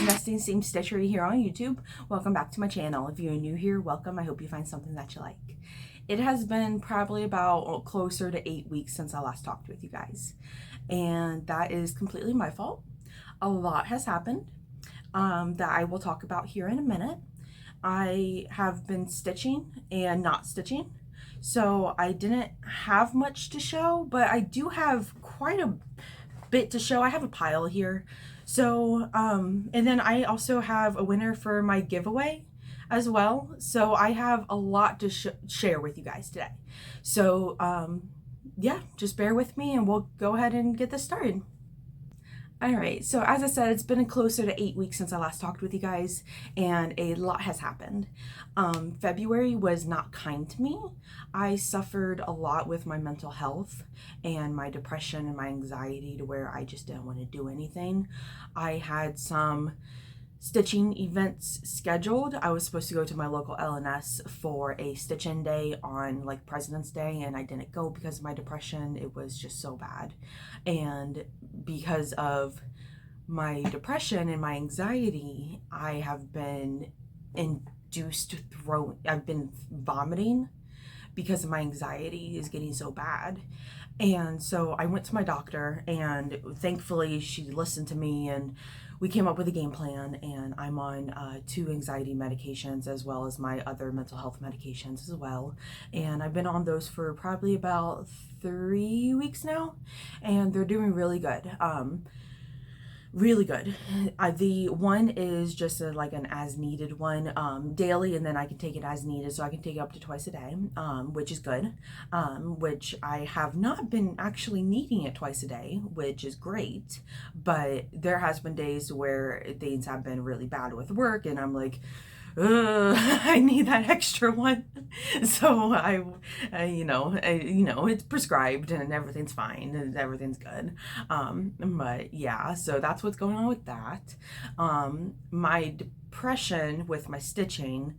Nesting Seam Stitchery here on YouTube. Welcome back to my channel. If you're new here, welcome. I hope you find something that you like. It has been probably about closer to 8 weeks since I last talked with you guys, and that is completely my fault. A lot has happened that I will talk about here in a minute. I have been stitching and not stitching, so I didn't have much to show, but I do have quite a bit to show. I have a pile here. So, and then I also have a winner for my giveaway as well. So I have a lot to share with you guys today. So, yeah, just bear with me and we'll go ahead and get this started. All right, so as I said, it's been closer to 8 weeks since I last talked with you guys, and a lot has happened. February was not kind to me. I suffered a lot with my mental health and my depression and my anxiety to where I just didn't want to do anything. I had some stitching events scheduled. I was supposed to go to my local LNS for a stitch-in day on like President's Day, and I didn't go because of my depression. It was just so bad. And because of my depression and my anxiety, I have been induced to I've been vomiting because of my anxiety is getting so bad. And so I went to my doctor, and thankfully she listened to me and we came up with a game plan, and I'm on 2 anxiety medications as well as my other mental health medications as well. And I've been on those for probably about 3 weeks now, and they're doing really good. Really good. The one is just like an as needed one daily, and then I can take it as needed, so I can take it up to twice a day, which is good, which I have not been actually needing it twice a day, which is great. But there has been days where things have been really bad with work and I'm like, I need that extra one. So it's prescribed and everything's fine and everything's good. But yeah, so that's what's going on with that. My depression with my stitching,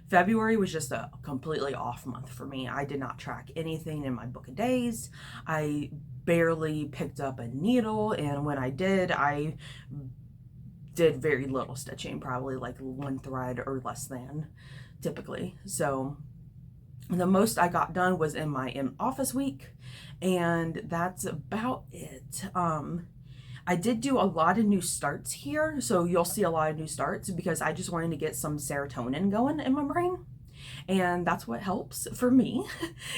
February was just a completely off month for me. I did not track anything in my book of days. I barely picked up a needle, and when I did very little stitching, probably like 1 thread or less than typically. So the most I got done was in my office week, and that's about it. I did do a lot of new starts here, so you'll see a lot of new starts because I just wanted to get some serotonin going in my brain, and that's what helps for me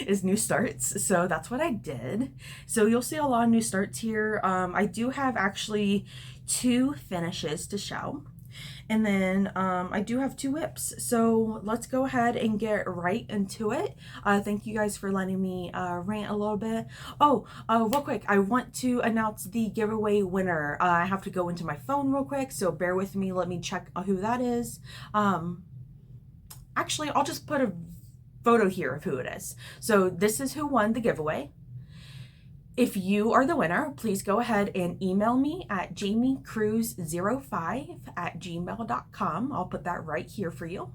is new starts. So that's what I did. So you'll see a lot of new starts here. I do have actually 2 finishes to show, and then I do have 2 whips. So let's go ahead and get right into it. Thank you guys for letting me rant a little bit. Real quick, I want to announce the giveaway winner. I have to go into my phone real quick, so bear with me. Let me check who that is. Actually, I'll just put a photo here of who it is. So this is who won the giveaway. If you are the winner, please go ahead and email me at jamiecruise05@gmail.com. I'll put that right here for you.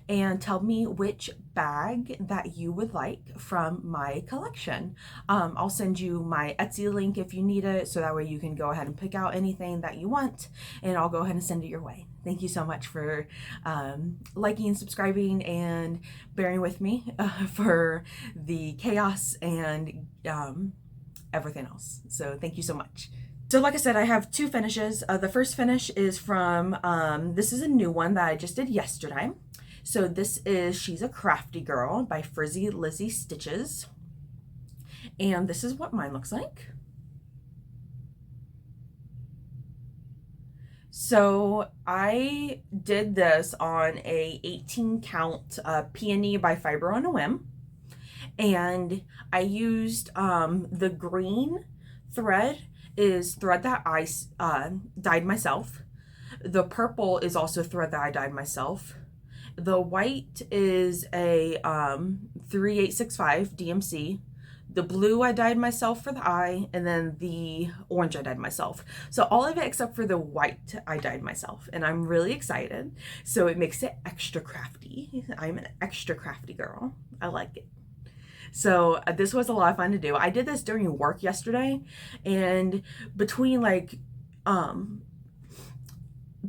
And tell me which bag that you would like from my collection. I'll send you my Etsy link if you need it, so that way you can go ahead and pick out anything that you want, and I'll go ahead and send it your way. Thank you so much for liking, subscribing, and bearing with me for the chaos and everything else. So thank you so much. So like I said, I have 2 finishes. The first finish is from, this is a new one that I just did yesterday. So this is She's a Crafty Girl by Frizzy Lizzie Stitches. And this is what mine looks like. So I did this on a 18 count Peony by Fiber on a Whim. And I used the green thread is thread that I dyed myself. The purple is also thread that I dyed myself. The white is a 3865 DMC. The blue I dyed myself for the eye, and then the orange I dyed myself. So all of it except for the white I dyed myself, and I'm really excited. So it makes it extra crafty. I'm an extra crafty girl. I like it. So this was a lot of fun to do. I did this during work yesterday, and between like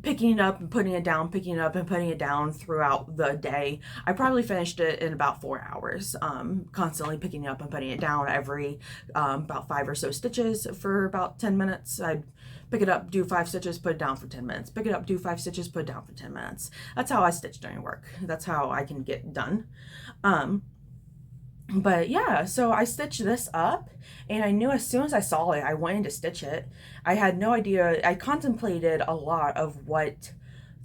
picking it up and putting it down, picking it up and putting it down throughout the day. I probably finished it in about 4 hours, constantly picking it up and putting it down every about 5 or so stitches for about 10 minutes. I'd pick it up, do 5 stitches, put it down for 10 minutes. Pick it up, do 5 stitches, put it down for 10 minutes. That's how I stitch during work. That's how I can get done. But yeah, so I stitched this up, and I knew as soon as I saw it, I wanted to stitch it. I had no idea. I contemplated a lot of what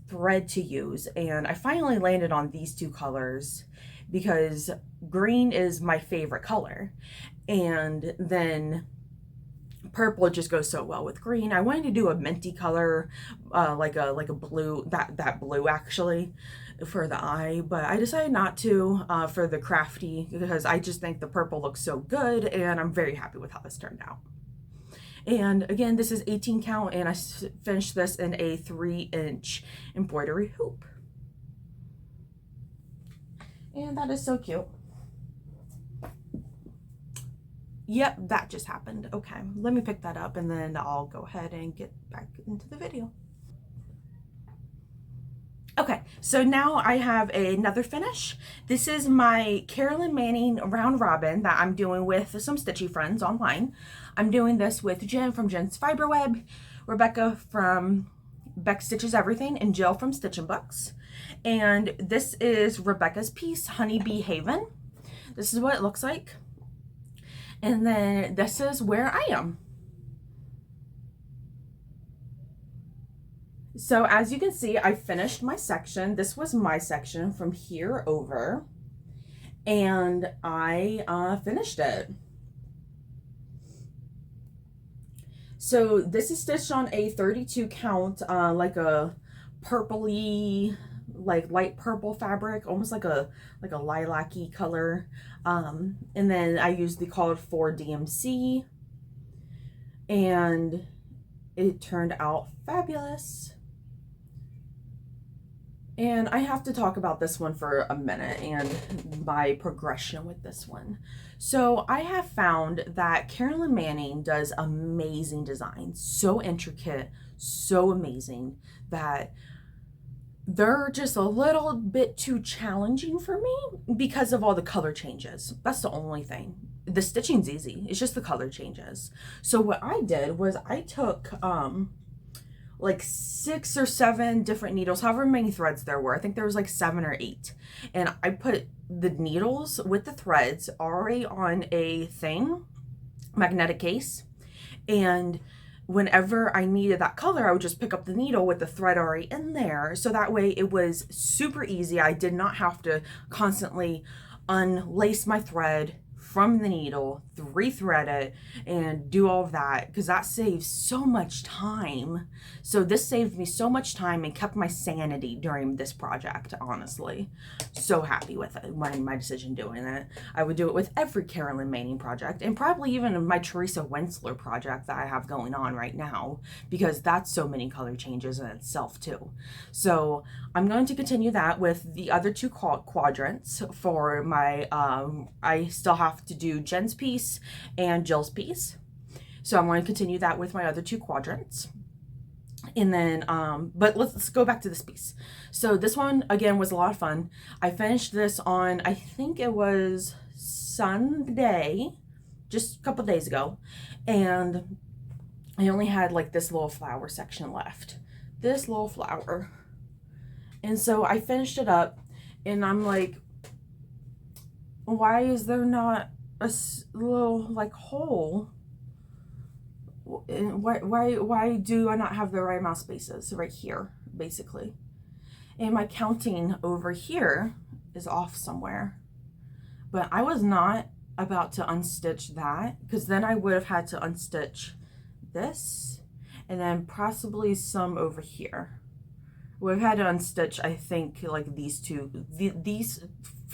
thread to use, and I finally landed on these 2 colors because green is my favorite color, and then purple just goes so well with green. I wanted to do a minty color, like a blue, that blue actually, for the eye, but I decided not to for the crafty, because I just think the purple looks so good, and I'm very happy with how this turned out. And again, this is 18 count, and I finished this in a 3-inch embroidery hoop. And that is so cute. Yep, that just happened. Okay, let me pick that up, and then I'll go ahead and get back into the video. Okay, so now I have another finish. This is my Carolyn Manning round robin that I'm doing with some Stitchy friends online. I'm doing this with Jen from Jen's Fiberweb, Rebecca from Beck Stitches Everything, and Jill from Stitchin' Books. And this is Rebecca's piece, Honeybee Haven. This is what it looks like. And then this is where I am. So as you can see, I finished my section. This was my section from here over, and I finished it. So this is stitched on a 32 count, like a purpley, like light purple fabric, almost like a lilac-y color. And then I used the called for DMC, and it turned out fabulous. And I have to talk about this one for a minute and my progression with this one. So I have found that Carolyn Manning does amazing designs, so intricate, so amazing, that they're just a little bit too challenging for me because of all the color changes. That's the only thing. The stitching's easy, it's just the color changes. So what I did was I took like 6 or 7 different needles, however many threads there were. I think there was like 7 or 8. And I put the needles with the threads already on a thing, magnetic case. And whenever I needed that color, I would just pick up the needle with the thread already in there. So that way it was super easy. I did not have to constantly unlace my thread from the needle, rethread it, and do all of that, because that saves so much time. So this saved me so much time and kept my sanity during this project, honestly. So happy with it, my decision doing it. I would do it with every Carolyn Manning project, and probably even my Teresa Wensler project that I have going on right now, because that's so many color changes in itself too. So I'm going to continue that with the other 2 quadrants for my, I still have to do Jen's piece and Jill's piece. So I'm going to continue that with my other 2 quadrants. And then, but let's go back to this piece. So this one, again, was a lot of fun. I finished this on, I think it was Sunday, just a couple days ago. And I only had like this little flower section left. This little flower. And so I finished it up, and I'm like, why is there not a little like hole? And why do I not have the right amount of spaces right here, basically? And my counting over here is off somewhere. But I was not about to unstitch that, because then I would have had to unstitch this and then possibly some over here. We've had to unstitch, I think, like these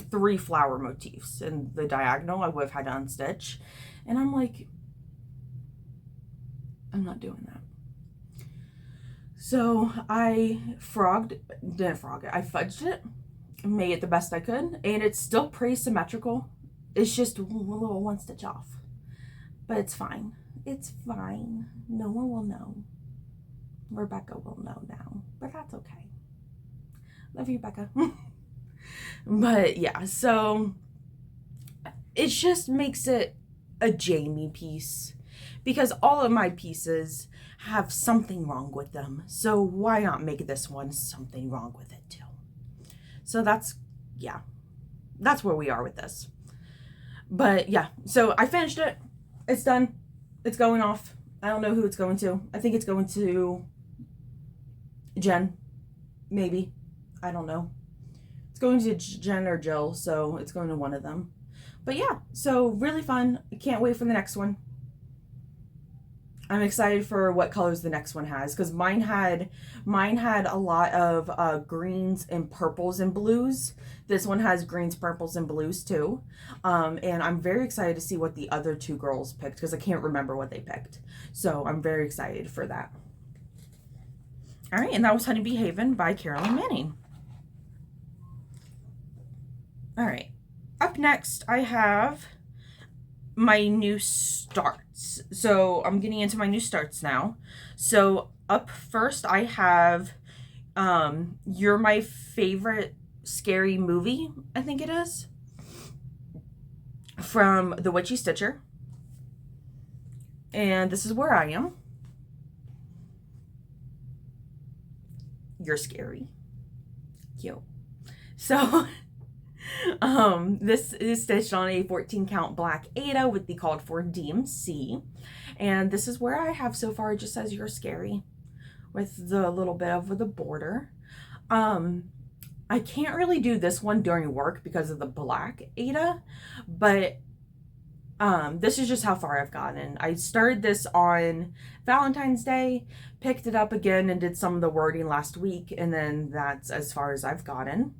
3 flower motifs in the diagonal. I would have had to unstitch, and I'm like, I'm not doing that. So I didn't frog it, I fudged it, made it the best I could, and it's still pretty symmetrical. It's just a little 1 stitch off, but it's fine. It's fine. No one will know. Rebecca will know now, but that's okay. Love you, Becca. But yeah, so it just makes it a Jamie piece, because all of my pieces have something wrong with them. So why not make this one something wrong with it too? So that's, yeah, that's where we are with this. But yeah, so I finished it. It's done. It's going off. I don't know who it's going to. I think it's going to Jen, maybe. I don't know. It's going to Jen or Jill, so it's going to one of them. But yeah, so really fun. I can't wait for the next one. I'm excited for what colors the next one has, because mine had a lot of greens and purples and blues. This one has greens, purples, and blues too. And I'm very excited to see what the other two girls picked, because I can't remember what they picked. So I'm very excited for that. All right, and that was Honeybee Haven by Carolyn Manning. All right, up next I have my new starts. So I'm getting into my new starts now. So up first I have You're My Favorite Scary Movie, I think it is, from the Witchy Stitcher. And this is where I am. You're scary. Cute. So this is stitched on a 14 count black Aida with the called for DMC. And this is where I have so far. It just says You're Scary with the little bit of the border. I can't really do this one during work because of the black Aida, but this is just how far I've gotten. I started this on Valentine's Day, picked it up again and did some of the wording last week, and then that's as far as I've gotten.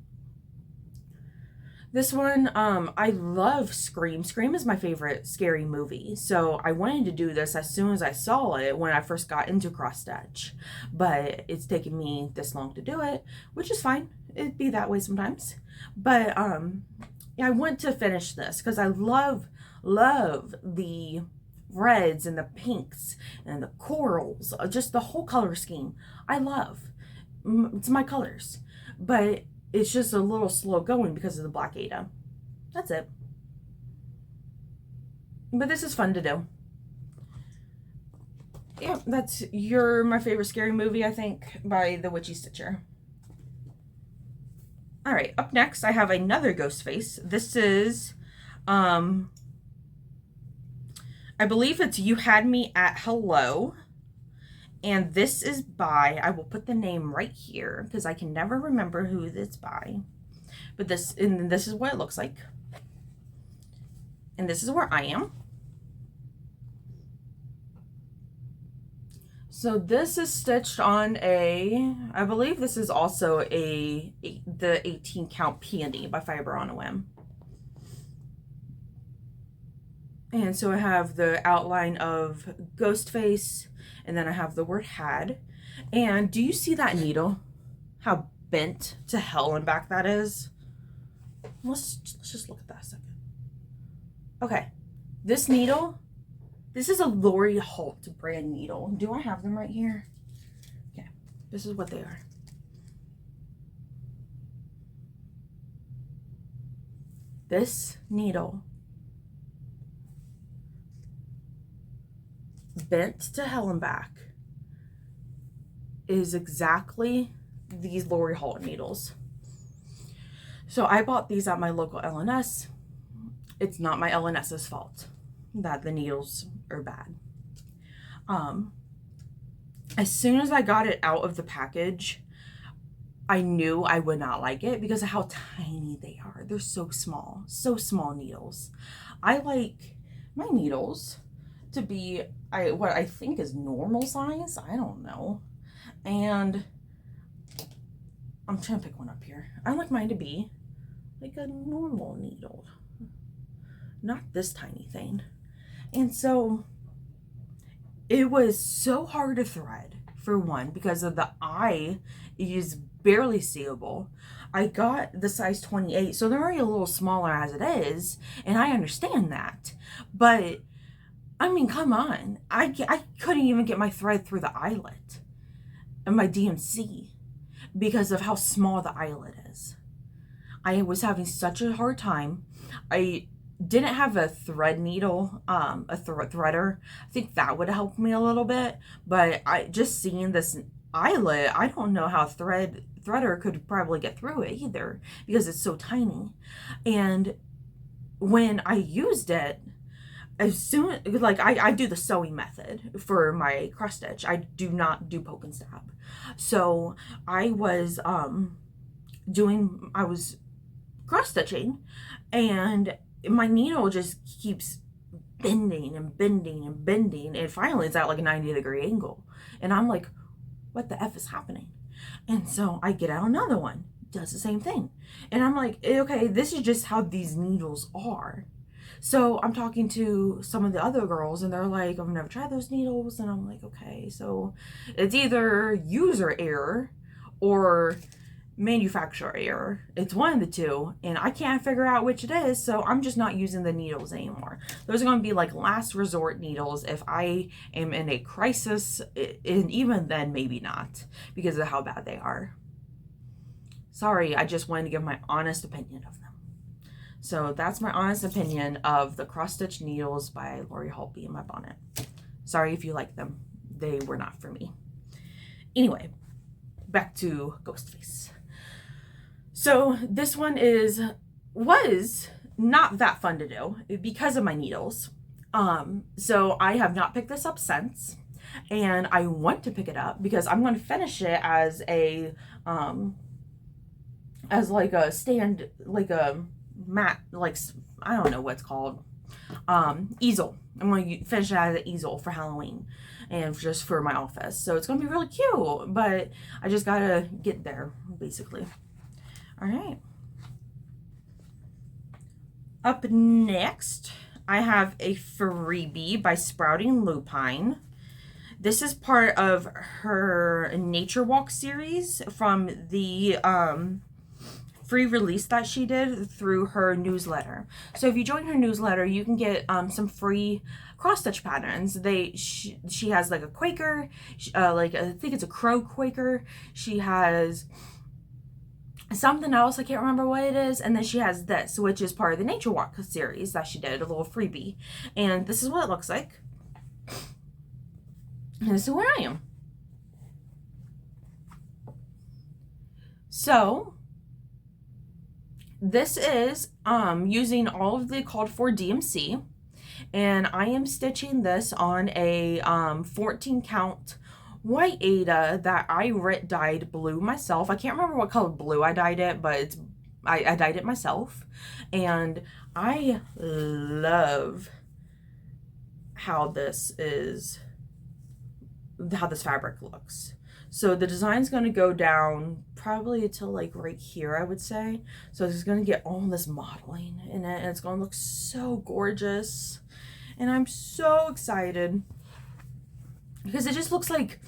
This one, I love Scream. Scream is my favorite scary movie, so I wanted to do this as soon as I saw it when I first got into cross stitch, but it's taken me this long to do it, which is fine. It'd be that way sometimes, but yeah, I want to finish this because I love the reds and the pinks and the corals, just the whole color scheme. I love. It's my colors, but it's just a little slow going because of the black Aida. That's it. But this is fun to do. Yeah, that's You're My Favorite Scary Movie, I think, by the Witchy Stitcher. All right, up next, I have another ghost face. This is, I believe it's You Had Me at Hello. And this is by, I will put the name right here because I can never remember who it's by. But this is what it looks like. And this is where I am. So this is stitched on I believe this is also the 18 count Peony by Fiber on a Whim. And so I have the outline of Ghostface, and then I have the word had. And do you see that needle? How bent to hell and back that is? Let's just look at that a second. Okay, this needle, this is a Lori Holt brand needle. Do I have them right here? Okay, this is what they are. This needle, bent to hell and back, is exactly these Lori Holt needles. So I bought these at my local LNS. It's not my LNS's fault that the needles are bad. As soon as I got it out of the package, I knew I would not like it because of how tiny they are. They're so small needles. I like my needles to be what I think is normal size. I don't know. And I'm trying to pick one up here. I like mine to be like a normal needle, not this tiny thing. And so it was so hard to thread, for one, because of the eye is barely seeable. I got the size 28, so they're already a little smaller as it is, and I understand that. But I mean, come on. I couldn't even get my thread through the eyelet and my DMC. because of how small the eyelet is. I was having such a hard time. I didn't have a thread needle, a threader. I think that would help me a little bit, but I just seeing this eyelet, I don't know how threader could probably get through it either, because it's so tiny. And when I used it, as soon, like, I do the sewing method for my cross stitch. I do not do poke and stab. So I was cross stitching, and my needle just keeps bending and bending and bending, and finally it's at like a 90-degree angle, and I'm like, what the F is happening? And so I get out another one, does the same thing, and I'm like, okay, this is just how these needles are. So I'm talking to some of the other girls, and they're like, I've never tried those needles, and I'm like, okay, so it's either user error or manufacturer error. It's one of the two, and I can't figure out which it is, so I'm just not using the needles anymore. Those are going to be like last resort needles if I am in a crisis, and even then maybe not, because of how bad they are. Sorry, I just wanted to give my honest opinion of them. So that's my honest opinion of the cross stitch needles by Lori Holtby in my bonnet. Sorry if you like them. They were not for me. Anyway, back to Ghostface. So this one was not that fun to do because of my needles. So I have not picked this up since, and I want to pick it up because I'm going to finish it as a like a stand, like a mat, like, I don't know what's called, easel. I'm going to finish it as an easel for Halloween and just for my office. So it's going to be really cute, but I just got to get there, basically. All right. Up next, I have a freebie by Sprouting Lupine. This is part of her Nature Walk series from the free release that she did through her newsletter. So if you join her newsletter, you can get some free cross stitch patterns. She has like a Quaker, like I think it's a crow Quaker. She has something else, I can't remember what it is, and then she has this, which is part of the Nature Walk series that she did, a little freebie. And this is what it looks like. And this is where I am. So this is using all of the called for DMC, and I am stitching this on a 14 count white Aida that I dyed blue myself. I can't remember what color blue I dyed it, but I dyed it myself, and I love how this fabric looks. So the design's going to go down probably to like right here, I would say. So it's going to get all this modeling in it, and it's going to look so gorgeous. And I'm so excited because it just looks like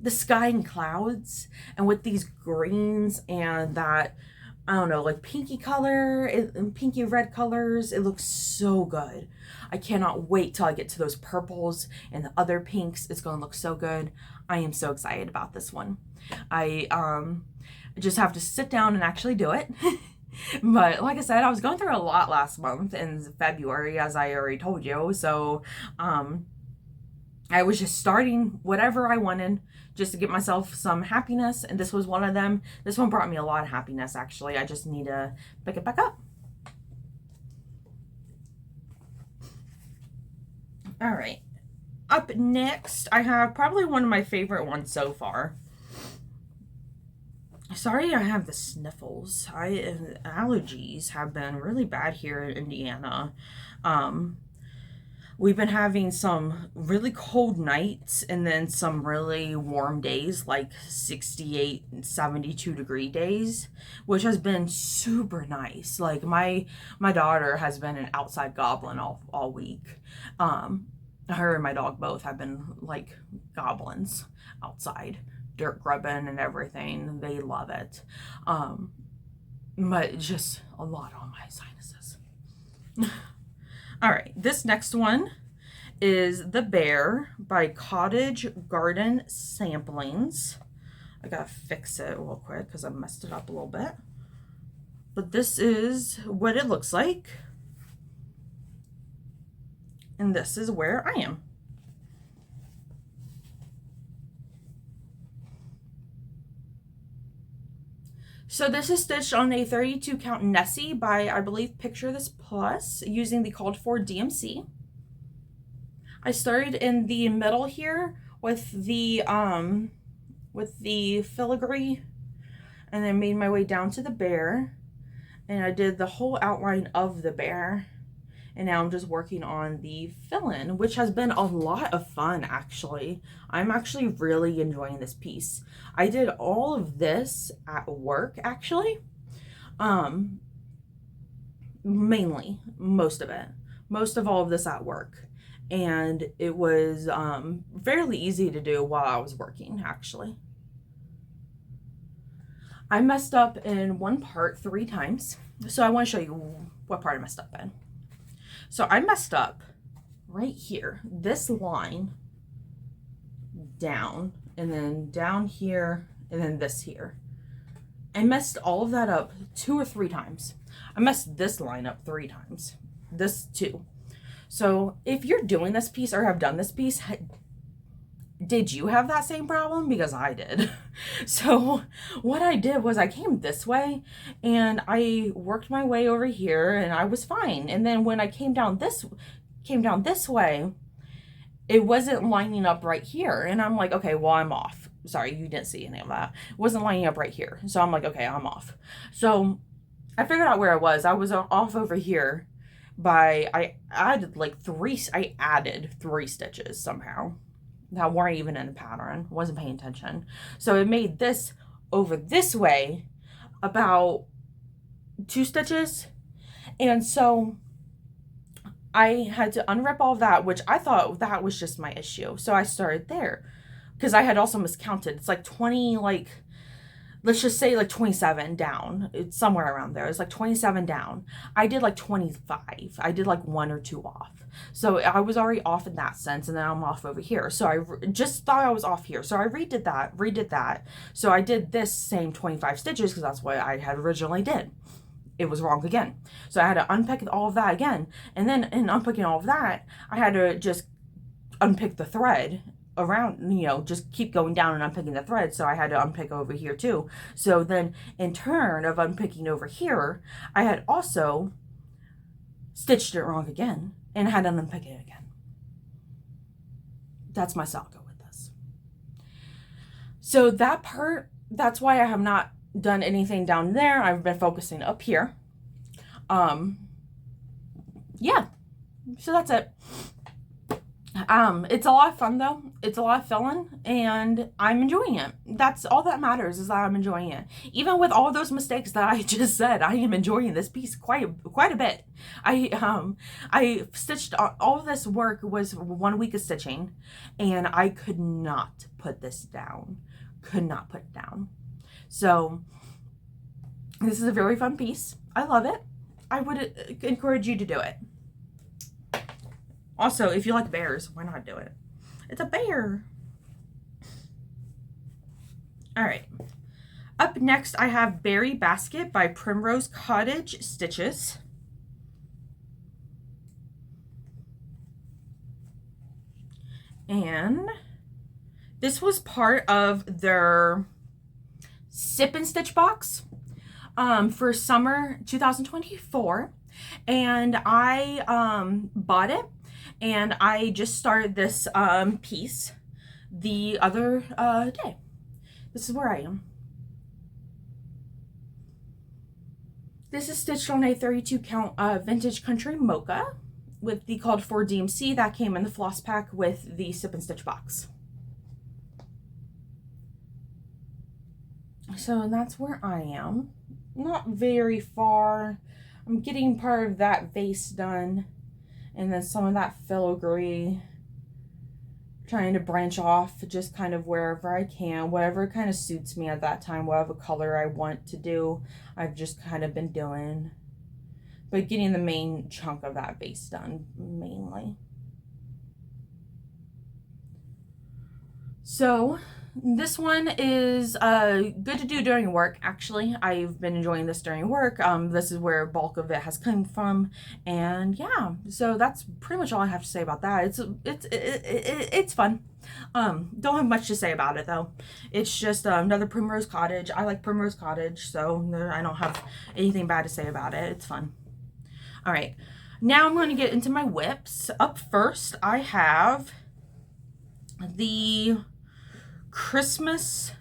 the sky and clouds, and with these greens and that, I don't know, like pinky color and pinky red colors, it looks so good. I cannot wait till I get to those purples and the other pinks. It's going to look so good. I am so excited about this one. I just have to sit down and actually do it. But like I said, I was going through a lot last month in February, as I already told you. So I was just starting whatever I wanted just to get myself some happiness, and this was one of them. This one brought me a lot of happiness, actually. I just need to pick it back up. All right. Up next, I have probably one of my favorite ones so far. Sorry, I have the sniffles. Allergies have been really bad here in Indiana. We've been having some really cold nights and then some really warm days, like 68 and 72 degree days, which has been super nice. Like my daughter has been an outside goblin all week. Her and my dog both have been like goblins outside, dirt grubbing and everything. They love it. But just a lot on my sinuses. All right, this next one is The Bear by Cottage Garden Samplings. I gotta fix it real quick because I messed it up a little bit. But this is what it looks like. And this is where I am. So this is stitched on a 32 count Nessie by, I believe, Picture This Plus, using the called for DMC. I started in the middle here with the filigree, and then made my way down to the bear, and I did the whole outline of the bear. And now I'm just working on the fill-in, which has been a lot of fun, actually. I'm actually really enjoying this piece. I did all of this at work, actually. Mainly, most of it. Most of all of this at work. And it was fairly easy to do while I was working, actually. I messed up in one part 3 times. So I want to show you what part I messed up in. So I messed up right here, this line down, and then down here, and then this here. I messed all of that up 2 or 3 times. I messed this line up 3 times, this too. So if you're doing this piece or have done this piece, did you have that same problem? Because I did. So what I did was I came this way and I worked my way over here and I was fine. And then when I came down this way, it wasn't lining up right here. And I'm like, okay, well, I'm off. Sorry, you didn't see any of that. It wasn't lining up right here. So I'm like, okay, I'm off. So I figured out where I was. I was off over here by, I added 3 stitches somehow that weren't even in the pattern, wasn't paying attention. So it made this over this way about 2 stitches. And so I had to unrip all of that, which I thought that was just my issue. So I started there because I had also miscounted. It's like 20, let's just say 27 down. It's somewhere around there. It's like 27 down. I did 25. I did 1 or 2 off. So I was already off in that sense, and then I'm off over here. So I just thought I was off here. So I redid that. So I did this same 25 stitches because that's what I had originally did. It was wrong again. So I had to unpick all of that again. And then in unpicking all of that, I had to just unpick the thread around, just keep going down and unpicking the thread. So I had to unpick over here too. So then in turn of unpicking over here, I had also stitched it wrong again and had to unpick it again. That's my salgo with this. So that part, that's why I have not done anything down there. I've been focusing up here. Yeah, so that's it. It's a lot of fun though. It's a lot of filling and I'm enjoying it. That's all that matters, is that I'm enjoying it. Even with all those mistakes that I just said, I am enjoying this piece quite a bit. I stitched, all of this work was 1 week of stitching and I could not put this down. Could not put it down. So this is a very fun piece. I love it. I would encourage you to do it. Also, if you like bears, why not do it? It's a bear. All right. Up next, I have Berry Basket by Primrose Cottage Stitches. And this was part of their Sip and Stitch box for summer 2024. And I bought it. And I just started this piece the other day. This is where I am. This is stitched on a 32 count vintage country mocha with the called for DMC that came in the floss pack with the Sip and Stitch box. So that's where I am. Not very far. I'm getting part of that vase done. And then some of that filigree, trying to branch off just kind of wherever I can, whatever kind of suits me at that time, whatever color I want to do, I've just kind of been doing. But getting the main chunk of that base done, mainly. So This one is good to do during work, actually. I've been enjoying this during work. This is where bulk of it has come from. And yeah, so that's pretty much all I have to say about that. It's fun. Don't have much to say about it though. It's just another Primrose Cottage. I like Primrose Cottage, so I don't have anything bad to say about it. It's fun. All right, now I'm going to get into my whips. Up first, I have the Christmas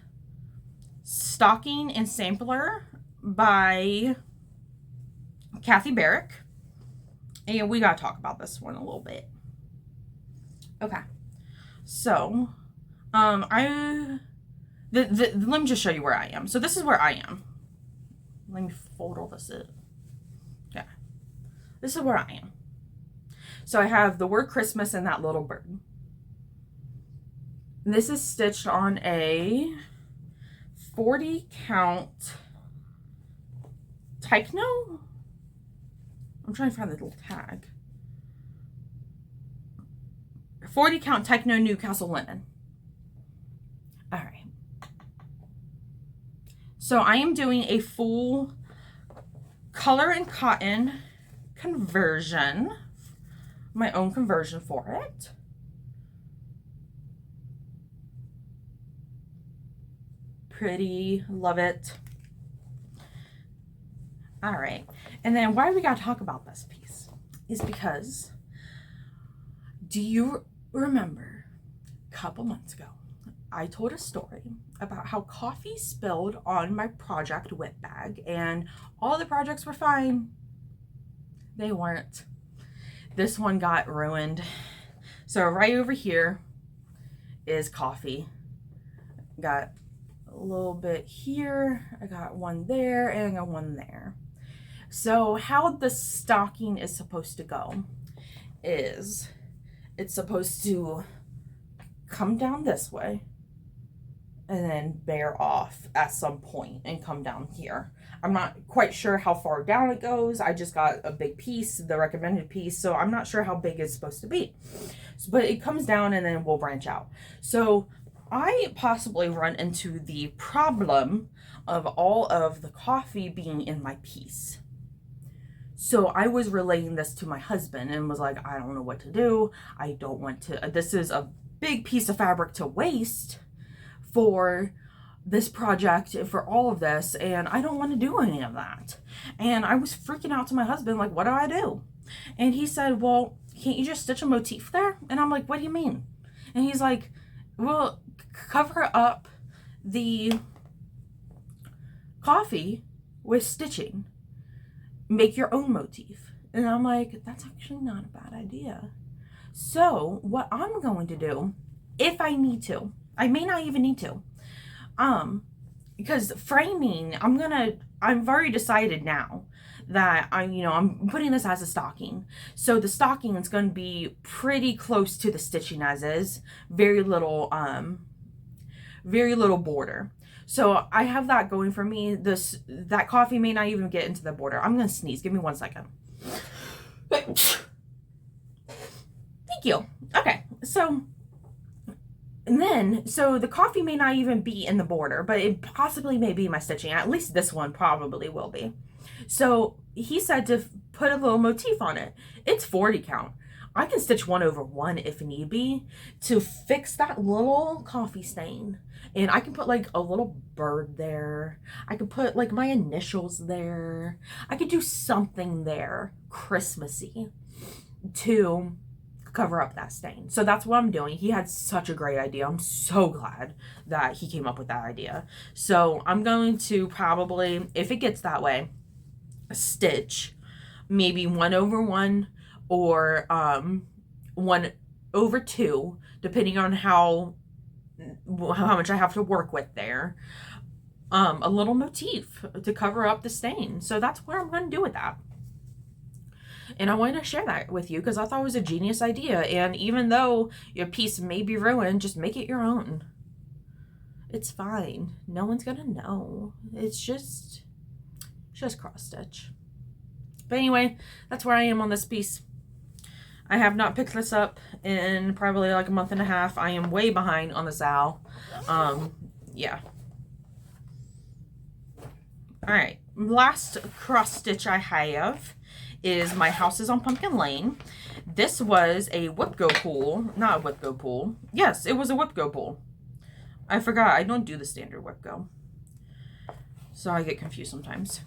Stocking and Sampler by Kathy Barrick. And we got to talk about this one a little bit. Okay. So, let me just show you where I am. So this is where I am. Let me fold all this in. Okay. This is where I am. So I have the word Christmas and that little bird. This is stitched on a 40 count Techno. I'm trying to find the little tag. 40 count Techno Newcastle linen. All right. So I am doing a full color and cotton conversion, my own conversion for it. Pretty, love it. All right, and then why we gotta talk about this piece is because, do you remember a couple months ago I told a story about how coffee spilled on my project whip bag and all the projects were fine? They weren't. This one got ruined. So right over here is coffee. Got a little bit here, I got one there, and I got one there. So how the stocking is supposed to go is it's supposed to come down this way and then bear off at some point and come down here. I'm not quite sure how far down it goes. I just got a big piece, the recommended piece, so I'm not sure how big it's supposed to be. So, but it comes down and then we'll branch out. So I possibly run into the problem of all of the coffee being in my piece. So I was relaying this to my husband and was like, I don't know what to do. I don't want to, this is a big piece of fabric to waste for this project, for all of this, and I don't want to do any of that. And I was freaking out to my husband, like, what do I do? And he said, well, can't you just stitch a motif there? And I'm like, what do you mean? And he's like, well, cover up the coffee with stitching, make your own motif. And I'm like, that's actually not a bad idea. So what I'm going to do, if I need to, I may not even need to, because framing, I've already decided now that I'm putting this as a stocking. So the stocking is going to be pretty close to the stitching as is, very little border. So I have that going for me. That coffee may not even get into the border. I'm gonna sneeze. Give me 1 second. Thank you. Okay, so the coffee may not even be in the border, but it possibly may be my stitching. At least this one probably will be. So he said to put a little motif on it. It's 40 count. I can stitch 1 over 1 if need be to fix that little coffee stain. And I can put like a little bird there. I could put like my initials there. I could do something there Christmassy to cover up that stain. So that's what I'm doing. He had such a great idea. I'm so glad that he came up with that idea. So I'm going to probably, if it gets that way, stitch maybe 1 over 1 or 1 over 2, depending on how much I have to work with there. A little motif to cover up the stain. So that's what I'm going to do with that. And I wanted to share that with you because I thought it was a genius idea. And even though your piece may be ruined, just make it your own. It's fine. No one's going to know. It's just cross stitch. But anyway, that's where I am on this piece. I have not picked this up in probably like a month and a half. I am way behind on this owl. Yeah. Alright, last cross stitch I have is my house is on Pumpkin Lane. This was a whip go pull. Not a whip go pull. Yes, it was a whip go pull. I forgot. I don't do the standard whip go. So I get confused sometimes.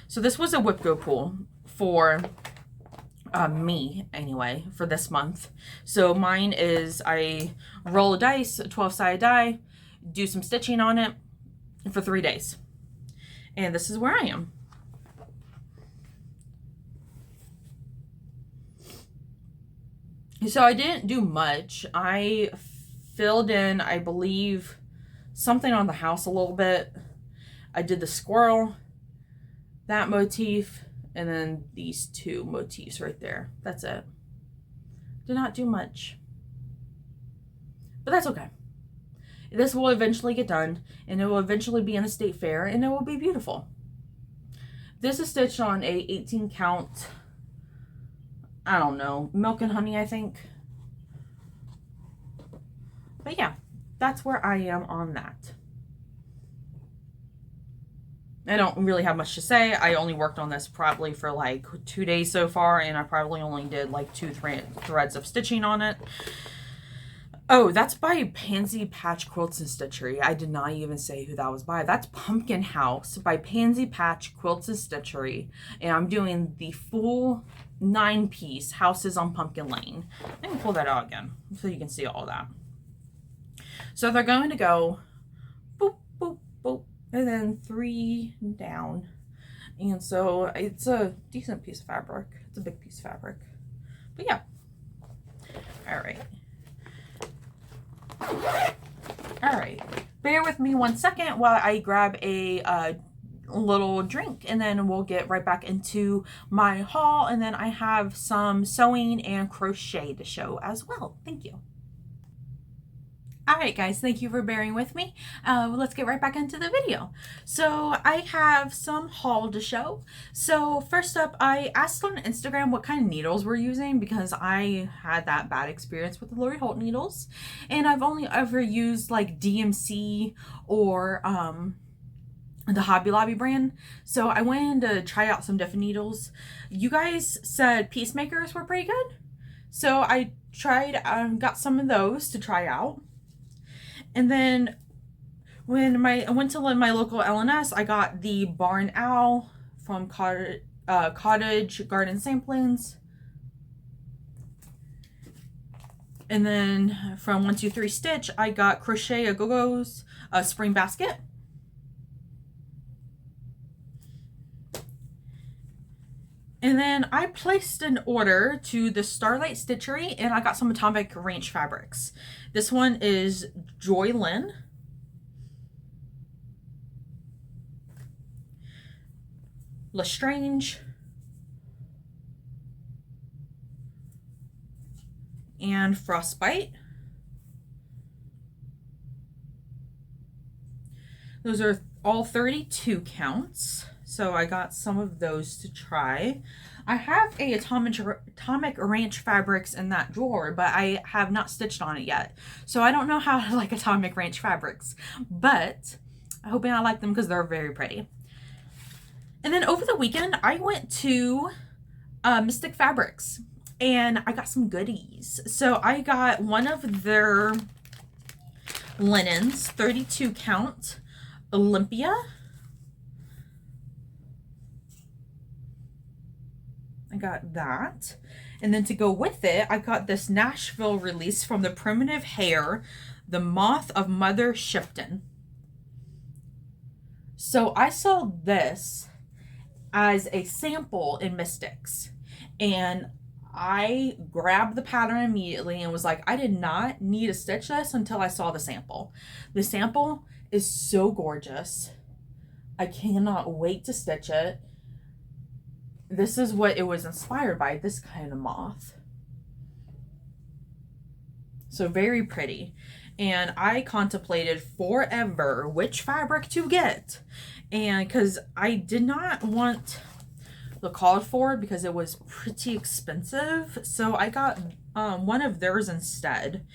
So this was a whip go pull for me, anyway, for this month. So mine is I roll a dice, a 12-sided die, do some stitching on it for 3 days. And this is where I am. So I didn't do much. I filled in, I believe, something on the house a little bit. I did the squirrel, that motif, and then these 2 motifs right there. That's it. Did not do much. But that's okay. This will eventually get done, and it will eventually be in a state fair, and it will be beautiful. This is stitched on a 18 count, I don't know, milk and honey, I think. But yeah, that's where I am on that. I don't really have much to say. I only worked on this probably for like 2 days so far, and I probably only did like 2 threads of stitching on it. Oh, that's by Pansy Patch Quilts and Stitchery. I did not even say who that was by. That's Pumpkin House by Pansy Patch Quilts and Stitchery. And I'm doing the full 9-piece Houses on Pumpkin Lane. Let me pull that out again so you can see all that. So they're going to go boop, boop, boop, and then 3 down. And so it's a decent piece of fabric. It's a big piece of fabric. But yeah. All right. Alright, bear with me 1 second while I grab a little drink, and then we'll get right back into my haul, and then I have some sewing and crochet to show as well. Thank you. Alright guys, thank you for bearing with me. Let's get right back into the video. So I have some haul to show. So first up, I asked on Instagram what kind of needles we're using because I had that bad experience with the Lori Holt needles. And I've only ever used like DMC or the Hobby Lobby brand. So I went in to try out some different needles. You guys said Peacemakers were pretty good. So I tried, got some of those to try out. And then when I went to my local LNS, I got the Barn Owl from Cottage Garden Samplings. And then from 123 Stitch, I got Crochet A Go-Go's Spring Basket. And then I placed an order to the Starlight Stitchery, and I got some Atomic Ranch fabrics. This one is Joy Lynn. Lestrange. And Frostbite. Those are all 32 counts. So I got some of those to try. I have a Atomic Ranch fabrics in that drawer, but I have not stitched on it yet. So I don't know how I like Atomic Ranch fabrics, but I'm hoping I like them because they're very pretty. And then over the weekend, I went to Mystic Fabrics and I got some goodies. So I got one of their linens, 32 count, Olympia. I got that. And then to go with it, I got this Nashville release from the Primitive Hair, the Moth of Mother Shipton. So I saw this as a sample in Mystics, and I grabbed the pattern immediately and was like, I did not need to stitch this until I saw the sample. The sample is so gorgeous. I cannot wait to stitch it. This is what it was inspired by, this kind of moth. So very pretty. And I contemplated forever which fabric to get. And because I did not want called for because it was pretty expensive. So I got one of theirs instead,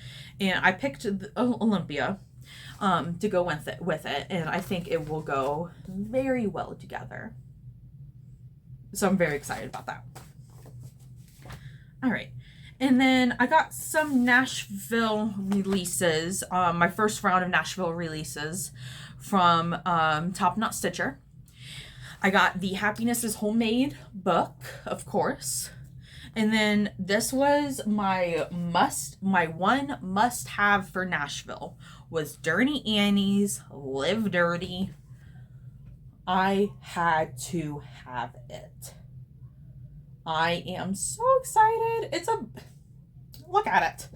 and I picked Olympia to go with it, and I think it will go very well together. So I'm very excited about that. All right. And then I got some Nashville releases, my first round of Nashville releases from Top Knot Stitcher. I got the Happiness is Homemade book, of course. And then this was my one must-have for Nashville was Dirty Annie's Live Dirty. I had to have it. I am so excited. Look at it.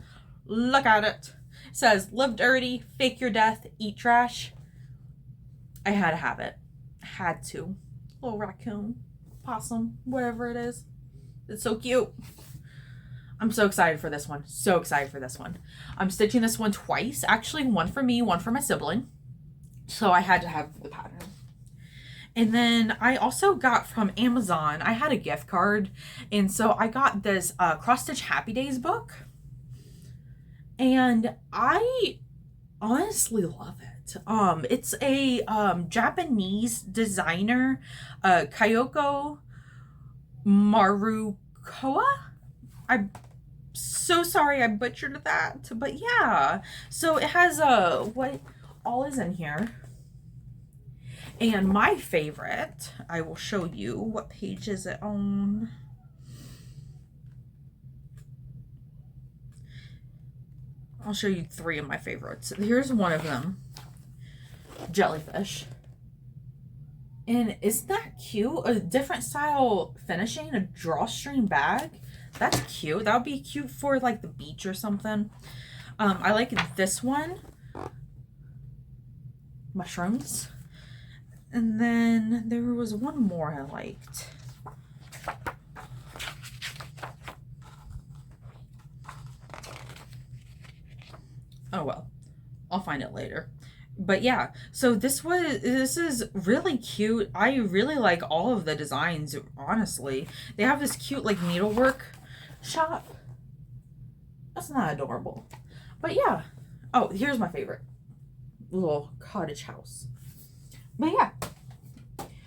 Look at it. It says, live dirty, fake your death, eat trash. I had to have it. Had to. Little raccoon, possum, whatever it is. It's so cute. I'm so excited for this one. So excited for this one. I'm stitching this one twice. Actually, one for me, one for my sibling. So I had to have the pattern. And then I also got from Amazon, I had a gift card. And so I got this Cross Stitch Happy Days book. And I honestly love it. It's a Japanese designer, Kyoko Marukoa. I'm so sorry I butchered that. But yeah. So it has what all is in here. And my favorite, I will show you. What page is it on? I'll show you 3 of my favorites. Here's one of them. Jellyfish. And isn't that cute? A different style finishing, a drawstring bag. That's cute. That would be cute for like the beach or something. I like this one. Mushrooms. And then there was one more I liked. Oh well, I'll find it later. But yeah, so this is really cute. I really like all of the designs, honestly. They have this cute like needlework shop. That's not adorable. But yeah. Oh, here's my favorite. Little cottage house. But yeah,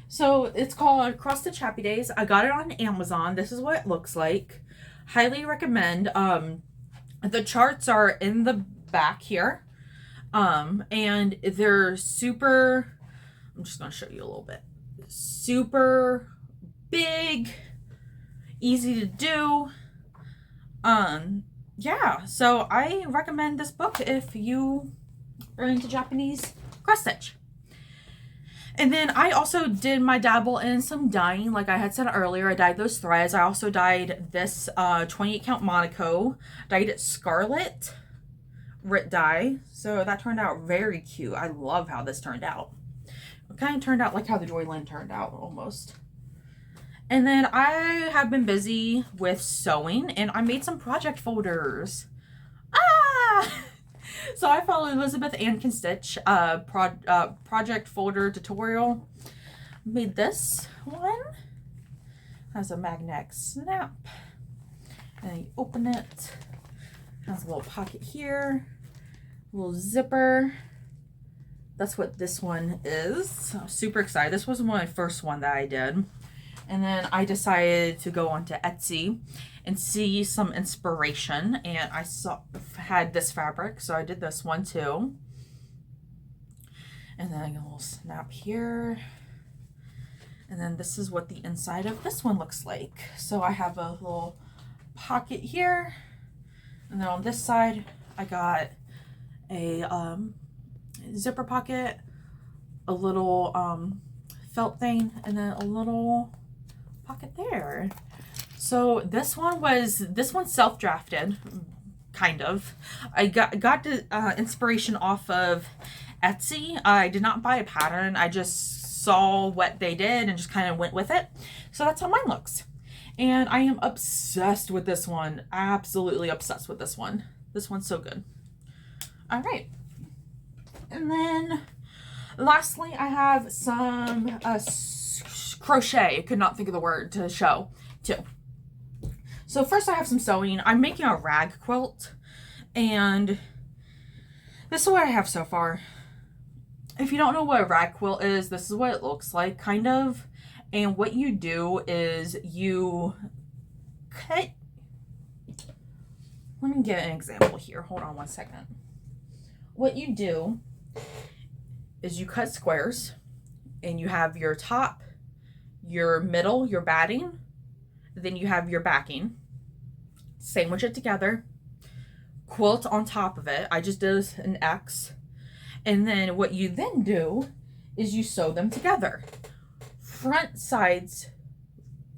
so it's called Cross Stitch Happy Days. I got it on Amazon. This is what it looks like. Highly recommend. The charts are in the back here, and they're super. I'm just gonna show you a little bit. Super big, easy to do. Yeah. So I recommend this book if you are into Japanese cross stitch. And then I also did my dabble in some dyeing. Like I had said earlier, I dyed those threads. I also dyed this 28 count Monaco. Dyed it scarlet Rit dye. So that turned out very cute. I love how this turned out. It kind of turned out like how the Joyland turned out almost. And then I have been busy with sewing, and I made some project folders. So I follow Elizabeth Ann Can Stitch project folder tutorial. Made this one. Has a magnetic snap. And you open it. Has a little pocket here. A little zipper. That's what this one is. I'm super excited. This was my first one that I did. And then I decided to go onto Etsy and see some inspiration. And I had this fabric, so I did this one too. And then I get a little snap here. And then this is what the inside of this one looks like. So I have a little pocket here. And then on this side, I got a zipper pocket, a little felt thing, and then a little pocket there. So this one's self-drafted, kind of. I got the inspiration off of Etsy. I did not buy a pattern. I just saw what they did and just kind of went with it. So that's how mine looks. And I am obsessed with this one. Absolutely obsessed with this one. This one's so good. All right. And then lastly, I have some crochet. I could not think of the word to show too. So first I have some sewing. I'm making a rag quilt, and this is what I have so far. If you don't know what a rag quilt is, this is what it looks like, kind of. And what you do is you cut. Let me get an example here. Hold on one second. What you do is you cut squares, and you have your top, your middle, your batting, then you have your backing. Sandwich it together, quilt on top of it. I just did an X. And then what you then do is you sew them together. Front sides,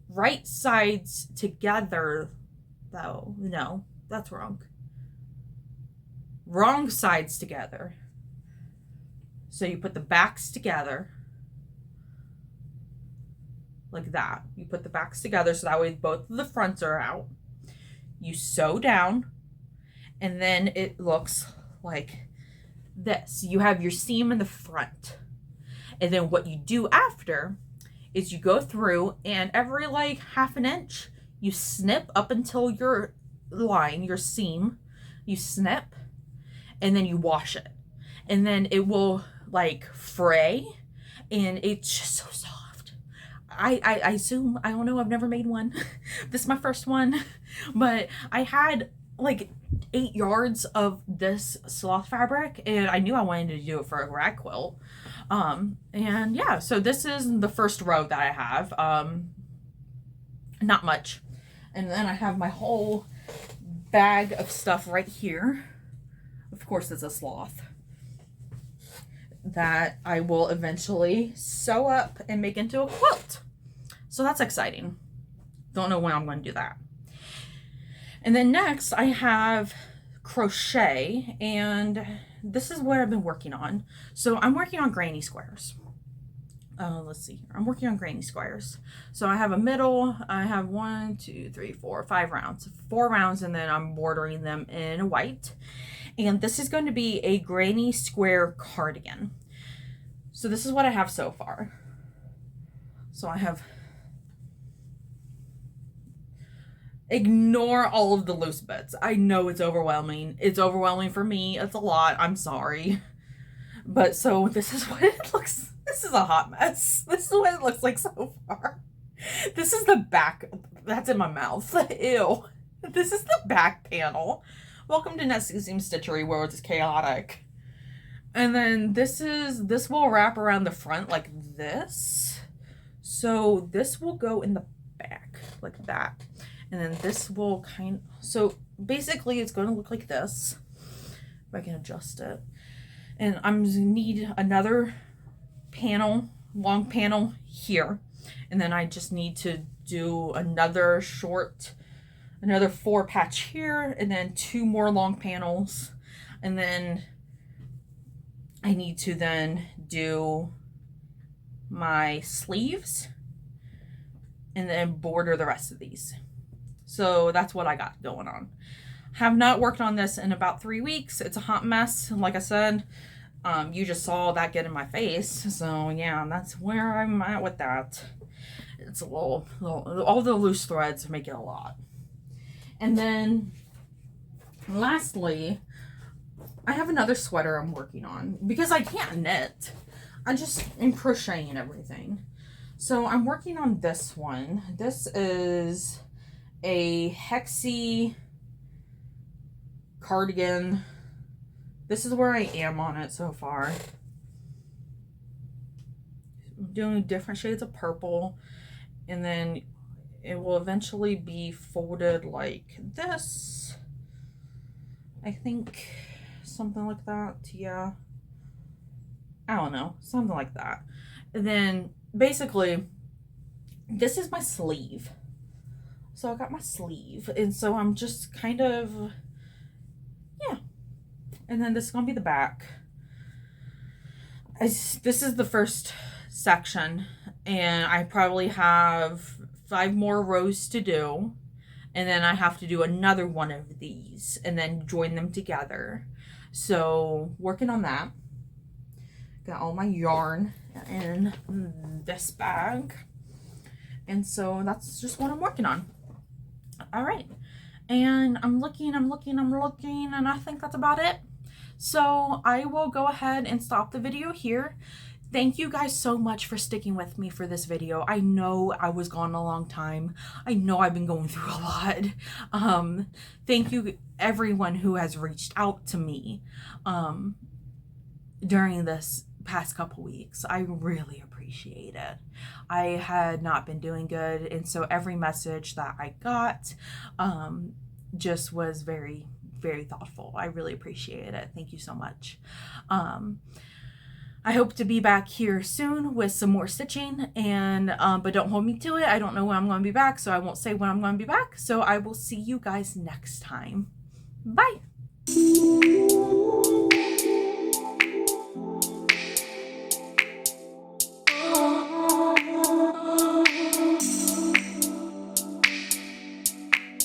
right sides together, though. No, that's wrong. Wrong sides together. So you put the backs together like that. You put the backs together so that way both of the fronts are out. You sew down, and then it looks like this. You have your seam in the front. And then what you do after is you go through, and every like half an inch, you snip up until your line, your seam. You snip, and then you wash it. And then it will like fray, and it's just so soft. I assume, I don't know, I've never made one. This is my first one. But I had like 8 yards of this sloth fabric, and I knew I wanted to do it for a rag quilt. And yeah, so this is the first row that I have. Not much. And then I have my whole bag of stuff right here. Of course, it's a sloth that I will eventually sew up and make into a quilt. So that's exciting. Don't know when I'm going to do that. And then next I have crochet, and this is what I've been working on. So I'm working on granny squares. Let's see here. I'm working on granny squares. So I have a middle. I have 1, 2, 3, 4, 5 rounds. 4 rounds, and then I'm bordering them in white. And this is going to be a granny square cardigan. So this is what I have so far. So I have... Ignore all of the loose bits. I know it's overwhelming. It's overwhelming for me. It's a lot. I'm sorry. But so this is what it looks. This is a hot mess. This is what it looks like so far. This is the back. That's in my mouth. Ew. This is the back panel. Welcome to Nessie Seam Stitchery, where it's chaotic. And then this will wrap around the front like this. So this will go in the back like that. And then this will so basically it's going to look like this. If I can adjust it. And I'm going to need another panel, long panel here. And then I just need to do another 4 patch here, and then 2 more long panels. And then I need to then do my sleeves and then border the rest of these. So that's what I got going on. Have not worked on this in about 3 weeks. It's a hot mess. Like I said, you just saw that get in my face. So yeah, that's where I'm at with that. It's a little all the loose threads make it a lot. And then lastly, I have another sweater I'm working on because I can't knit. I just am crocheting everything. So I'm working on this one. This is a hexy cardigan. This is where I am on it so far. I'm doing different shades of purple, and then it will eventually be folded like this. I think something like that. Yeah, I don't know, something like that. And then basically this is my sleeve. So I got my sleeve, and so I'm just kind of, yeah. And then this is going to be the back. This is the first section, and I probably have 5 more rows to do. And then I have to do another one of these and then join them together. So working on that. Got all my yarn in this bag. And so that's just what I'm working on. All right. And I'm looking, and I think that's about it. So I will go ahead and stop the video here. Thank you guys so much for sticking with me for this video. I know I was gone a long time. I know I've been going through a lot. Thank you everyone who has reached out to me during this past couple weeks. I really appreciate it. I had not been doing good, and so every message that I got just was very, very thoughtful. I really appreciate it. Thank you so much. I hope to be back here soon with some more stitching, and but don't hold me to it. I don't know when I'm going to be back, so I won't say when I'm going to be back. So I will see you guys next time. Bye.